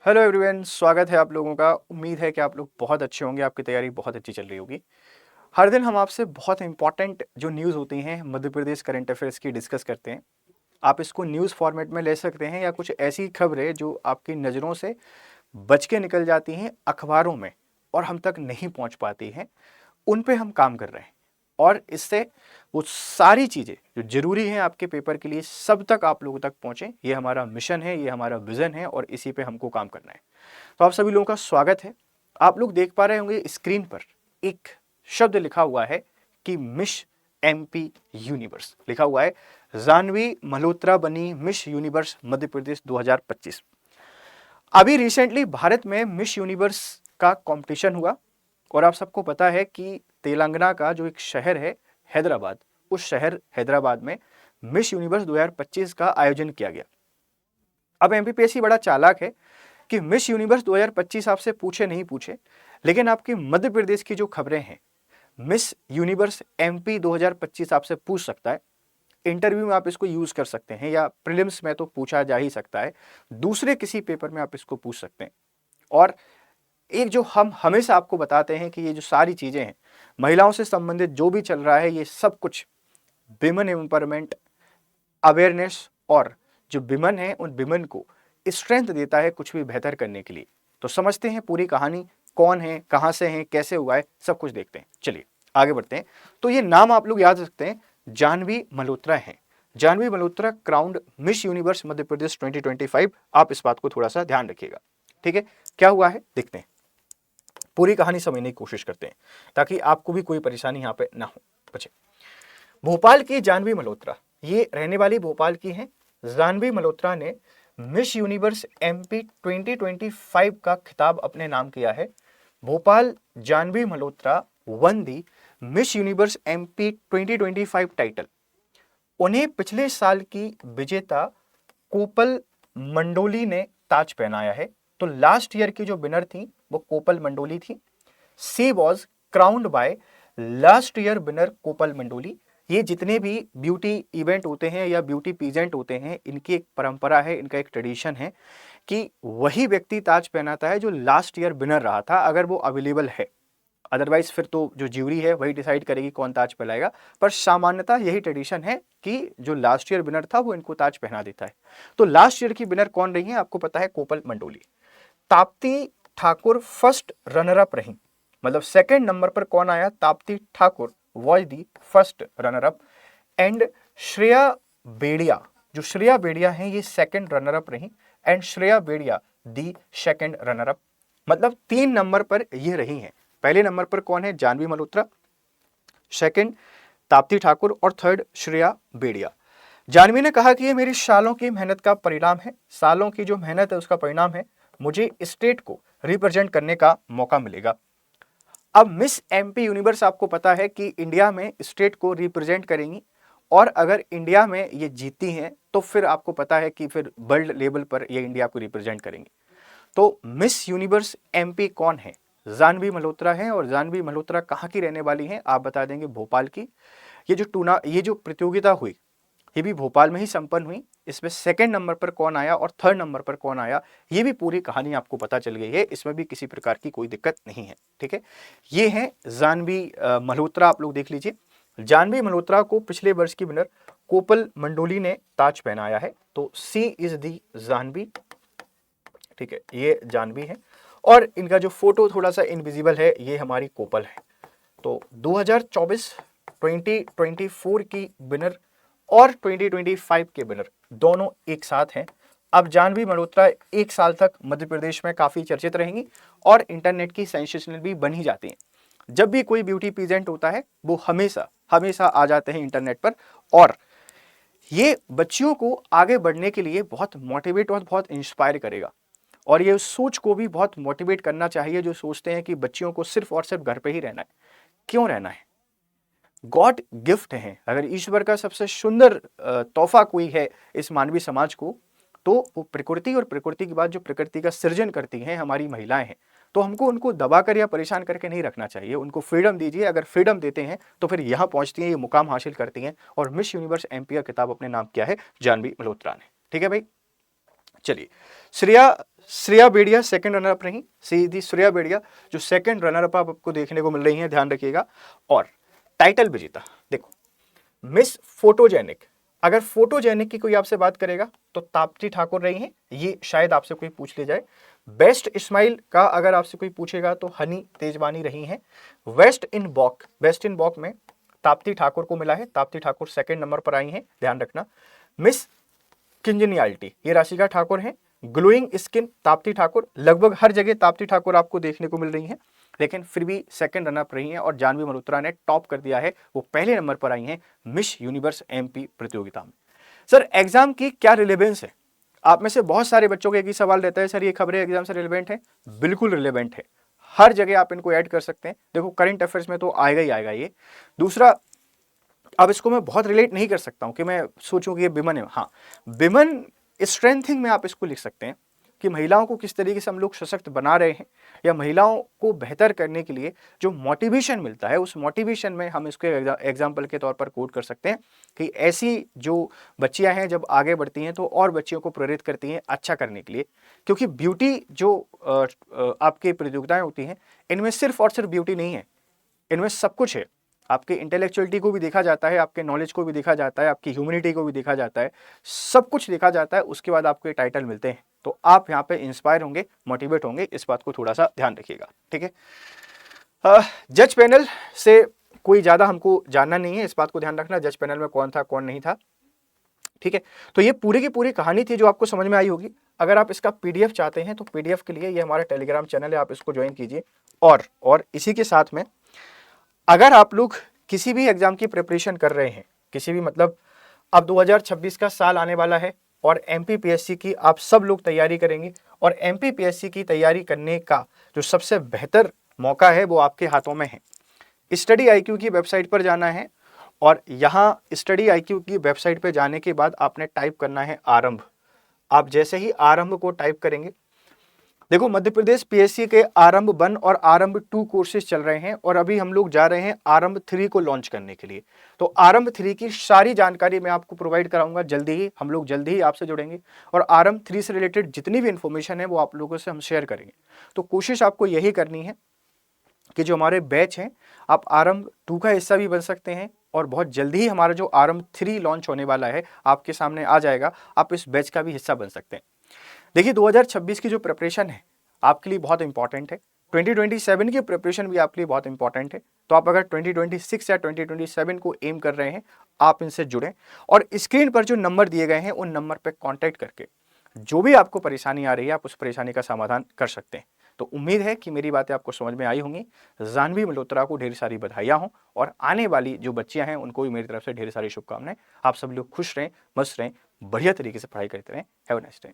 Hello everyone, स्वागत है आप लोगों का। उम्मीद है कि आप लोग बहुत अच्छे होंगे, आपकी तैयारी बहुत अच्छी चल रही होगी। हर दिन हम आपसे बहुत इंपॉर्टेंट जो न्यूज़ होती हैं मध्य प्रदेश करंट अफेयर्स की डिस्कस करते हैं। आप इसको न्यूज़ फॉर्मेट में ले सकते हैं या कुछ ऐसी खबरें जो आपकी नज़रों से बच के निकल जाती हैं अखबारों में और हम तक नहीं पहुंच पाती हैं, उन पे हम काम कर रहे हैं। और इससे वो सारी चीज़ें जो ज़रूरी हैं आपके पेपर के लिए सब तक आप लोगों तक पहुँचें, ये हमारा मिशन है, ये हमारा विज़न है और इसी पे हमको काम करना है। तो आप सभी लोगों का स्वागत है। आप लोग देख पा रहे होंगे स्क्रीन पर एक शब्द लिखा हुआ है कि मिस एमपी यूनिवर्स लिखा हुआ है। जानवी मल्होत्रा बनी मिस यूनिवर्स मध्य प्रदेश 2025। अभी रिसेंटली भारत में मिस यूनिवर्स का कंपटीशन हुआ और आप सबको पता है कि तेलंगाना का जो एक शहर है हैदराबाद, उस शहर हैदराबाद में मिस यूनिवर्स 2025 का आयोजन किया गया। अब एमपीपीएससी बड़ा चालाक है कि मिस यूनिवर्स 2025 आपसे पूछे नहीं पूछे, लेकिन आपकी मध्य प्रदेश की जो खबरें हैं मिस यूनिवर्स एमपी 2025 आपसे पूछ सकता है। इंटरव्यू में आप इसको यूज कर सकते हैं या प्रीलिम्स में तो पूछा जा ही सकता है, दूसरे किसी पेपर में आप इसको पूछ सकते हैं। और एक जो हम हमेशा आपको बताते हैं कि ये जो सारी चीजें हैं महिलाओं से संबंधित जो भी चल रहा है, ये सब कुछ विमेन एम्पावरमेंट अवेयरनेस और जो विमेन है उन विमेन को स्ट्रेंथ देता है कुछ भी बेहतर करने के लिए। तो समझते हैं पूरी कहानी, कौन है, कहां से है, कैसे हुआ है, सब कुछ देखते हैं। चलिए आगे बढ़ते हैं। तो ये नाम आप लोग याद रखते हैं, जानवी मल्होत्रा है। Janvi Malhotra crowned Miss Universe Madhya Pradesh 2025। आप इस बात को थोड़ा सा ध्यान रखिएगा, ठीक है। क्या हुआ है देखते हैं, पूरी कहानी समझने की कोशिश करते हैं ताकि आपको भी कोई परेशानी यहाँ पे ना हो बचे। भोपाल की जानवी मल्होत्रा, ये रहने वाली भोपाल की हैं। जानवी मल्होत्रा ने मिस यूनिवर्स एमपी 2025 का खिताब अपने नाम किया है। भोपाल जानवी मल्होत्रा वन दी मिस यूनिवर्स एमपी 2025 टाइटल। उन्हें पिछले साल की विजेता कोपल मंडोली ने ताज पहनाया है। तो लास्ट ईयर की जो विनर थी वो कोपल मंडोली थी। She was crowned by last year winner Kopal Mandoli. ये जितने भी ब्यूटी इवेंट होते हैं या ब्यूटी पीजेंट होते हैं, इनकी एक परंपरा है, इनका एक ट्रेडिशन है कि वही व्यक्ति ताज पहनाता है जो लास्ट ईयर विनर रहा था, अगर वो अवेलेबल है। अदरवाइज फिर तो जो ज्यूरी है वही डिसाइड करेगी कौन ताज पहनाएगा। पर सामान्यतः यही ट्रेडिशन है कि जो लास्ट ईयर विनर था वो इनको ताज पहना देता है। तो लास्ट ईयर की विनर कौन रही है आपको पता है, Kopal Mandoli. Tapti Thakur first runner up रही, मतलब सेकंड नंबर पर कौन आया, Tapti Thakur was the first runner up. And Shreya Bedia, जो श्रेया बेड़िया हैं ये सेकंड रनर अप रही। And Shreya Bedia the second runner up, मतलब 3 नंबर पर ये रही हैं। पहले नंबर पर कौन है, जानवी मल्होत्रा, सेकंड ताप्ती ठाकुर और थर्ड श्रेया बेड़िया। जानवी ने कहा कि ये मेरी सालों की मेहनत का परिणाम है, सालों की जो मेहनत है उसका परिणाम है, मुझे स्टेट को रिप्रेजेंट करने का मौका मिलेगा। अब मिस एमपी यूनिवर्स आपको पता है कि इंडिया में स्टेट को रिप्रेजेंट करेंगी और अगर इंडिया में ये जीती हैं तो फिर आपको पता है कि फिर वर्ल्ड लेवल पर ये इंडिया को रिप्रेजेंट करेंगी। तो मिस यूनिवर्स एमपी कौन है, जानवी मल्होत्रा है। और जानवी मल्होत्रा कहाँ की रहने वाली हैं आप बता देंगे, भोपाल की। ये जो प्रतियोगिता हुई ये भी भोपाल में ही संपन्न हुई। इसमें सेकंड नंबर पर कौन आया और थर्ड नंबर पर कौन आया ये भी पूरी कहानी आपको पता चल गई है, इसमें भी किसी प्रकार की कोई दिक्कत नहीं है, ठीक है। ये है जानवी मल्होत्रा, आप लोग देख लीजिए। जानवी मल्होत्रा को पिछले वर्ष की विनर कोपल मंडोली ने ताज पहनाया है। तो सी इज दी जानवी, ठीक है, ये जानवी है। और इनका जो फोटो थोड़ा सा इनविजिबल है, ये हमारी कोपल है। तो 2024 2024 की विनर और 2025 के विनर दोनों एक साथ हैं। अब जानवी मल्होत्रा एक साल तक मध्य प्रदेश में काफी चर्चित रहेंगी और इंटरनेट की सेंसेशनल भी बन ही जाती हैं। जब भी कोई ब्यूटी पीजेंट होता है वो हमेशा हमेशा आ जाते हैं इंटरनेट पर, और ये बच्चियों को आगे बढ़ने के लिए बहुत मोटिवेट और बहुत इंस्पायर करेगा। और ये उस सोच को भी बहुत मोटिवेट करना चाहिए जो सोचते हैं कि बच्चियों को सिर्फ और सिर्फ घर पे ही रहना है। क्यों रहना है, गॉड गिफ्ट है। अगर ईश्वर का सबसे सुंदर तोहफा कोई है इस मानवीय समाज को, तो वो प्रकृति, और प्रकृति के बाद जो प्रकृति का सृजन करती हैं हमारी महिलाएं हैं। तो हमको उनको दबाकर या परेशान करके नहीं रखना चाहिए, उनको फ्रीडम दीजिए। अगर फ्रीडम देते हैं तो फिर यहाँ पहुंचती हैं, ये मुकाम हासिल करती हैं। और मिस यूनिवर्स एमपी का किताब अपने नाम किया है जानवी मल्होत्रा ने, ठीक है भाई। चलिए, श्रेया श्रेया बेड़िया सेकंड रनर अप रही, सीधी श्रेया बेड़िया जो सेकंड रनर अप आपको देखने को मिल रही हैं, ध्यान रखिएगा। और टाइटल विजेता देखो, मिस फोटोजेनिक, अगर फोटोजेनिक की कोई आपसे बात करेगा तो ताप्ती ठाकुर रही हैं, ये शायद आपसे कोई पूछ ले जाए। बेस्ट स्माइल का अगर आपसे कोई पूछेगा तो हनी तेजवानी रही हैं। बेस्ट इन वॉक में ताप्ती ठाकुर को मिला है, ताप्ती ठाकुर सेकंड नंबर पर आई हैं, ध्यान रखना। मिस किंजनियालिटी ये राशिका ठाकुर हैं। ग्लोइंग स्किन ताप्ती ठाकुर, लगभग हर जगह ताप्ती ठाकुर आपको देखने को मिल रही हैं, लेकिन फिर भी सेकंड रनर रही हैं। और जानवी मल्होत्रा ने टॉप कर दिया है, वो पहले नंबर पर आई हैं मिस यूनिवर्स एमपी प्रतियोगिता में। सर एग्जाम की क्या रिलेवेंस है? आप में से बहुत सारे बच्चों का एक ही सवाल रहता है, सर ये खबरें एग्जाम से रिलेवेंट है? बिल्कुल रिलेवेंट है, हर जगह आप इनको ऐड कर सकते हैं। देखो करंट अफेयर्स में तो आएगा ही आएगा ये। दूसरा, अब इसको मैं बहुत रिलेट नहीं कर सकता हूं कि मैं सोचूं कि ये विमन है। हाँ, विमन स्ट्रेंथिंग में आप इसको लिख सकते हैं कि महिलाओं को किस तरीके से हम लोग सशक्त बना रहे हैं, या महिलाओं को बेहतर करने के लिए जो मोटिवेशन मिलता है, उस मोटिवेशन में हम इसको एग्जाम्पल के तौर पर कोट कर सकते हैं कि ऐसी जो बच्चियां हैं जब आगे बढ़ती हैं तो और बच्चियों को प्रेरित करती हैं अच्छा करने के लिए। क्योंकि ब्यूटी जो आपकी प्रतियोगिताएं होती हैं, इनमें सिर्फ और सिर्फ ब्यूटी नहीं है, इनमें सब कुछ है। आपके इंटेलेक्चुअलिटी को भी देखा जाता है, आपके नॉलेज को भी देखा जाता है, आपकी ह्यूमैनिटी को भी देखा जाता है, सब कुछ देखा जाता है। उसके बाद आपको ये टाइटल मिलते हैं, तो आप यहाँ पे इंस्पायर होंगे, मोटिवेट होंगे, इस बात को थोड़ा सा ध्यान रखिएगा, ठीक है। जज पैनल से कोई ज़्यादा हमको जानना नहीं है, इस बात को ध्यान रखना जज पैनल में कौन था कौन नहीं था, ठीक है। तो ये पूरी की पूरी कहानी थी जो आपको समझ में आई होगी। अगर आप इसका पीडीएफ चाहते हैं तो पीडीएफ के लिए ये हमारा टेलीग्राम चैनल है, आप इसको ज्वाइन कीजिए। और इसी के साथ में अगर आप लोग किसी भी एग्जाम की प्रिपरेशन कर रहे हैं, किसी भी मतलब अब 2026 का साल आने वाला है और एमपीपीएससी की आप सब लोग तैयारी करेंगे, और एमपीपीएससी की तैयारी करने का जो सबसे बेहतर मौका है वो आपके हाथों में है। स्टडी आईक्यू की वेबसाइट पर जाना है, और यहाँ स्टडी आईक्यू की वेबसाइट पर जाने के बाद आपने टाइप करना है आरंभ। आप जैसे ही आरंभ को टाइप करेंगे, देखो मध्य प्रदेश पीएससी के आरंभ 1 और आरंभ 2 कोर्सेज चल रहे हैं, और अभी हम लोग जा रहे हैं आरंभ 3 को लॉन्च करने के लिए। तो आरंभ 3 की सारी जानकारी मैं आपको प्रोवाइड कराऊंगा जल्दी ही, हम लोग जल्दी ही आपसे जुड़ेंगे, और आरंभ 3 से रिलेटेड जितनी भी इंफॉर्मेशन है वो आप लोगों से हम शेयर करेंगे। तो कोशिश आपको यही करनी है कि जो हमारे बैच हैं, आप आरंभ 2 का हिस्सा भी बन सकते हैं, और बहुत जल्दी ही हमारा जो आरंभ 3 लॉन्च होने वाला है आपके सामने आ जाएगा, आप इस बैच का भी हिस्सा बन सकते हैं। देखिए 2026 की जो प्रिपरेशन है आपके लिए बहुत इंपॉर्टेंट है, 2027 की प्रिपरेशन भी आपके लिए बहुत इंपॉर्टेंट है। तो आप अगर 2026 या 2027 को एम कर रहे हैं, आप इनसे जुड़ें, और स्क्रीन पर जो नंबर दिए गए हैं उन नंबर पर कांटेक्ट करके जो भी आपको परेशानी आ रही है आप उस परेशानी का समाधान कर सकते हैं। तो उम्मीद है कि मेरी बातें आपको समझ में आई होंगी। जानवी मल्होत्रा को ढेर सारी बधाइयाँ हों, और आने वाली जो बच्चियां हैं उनको भी मेरी तरफ से ढेर सारी शुभकामनाएं। आप सब लोग खुश रहें, मस्त रहें, बढ़िया तरीके से पढ़ाई करते रहें। Have a nice day.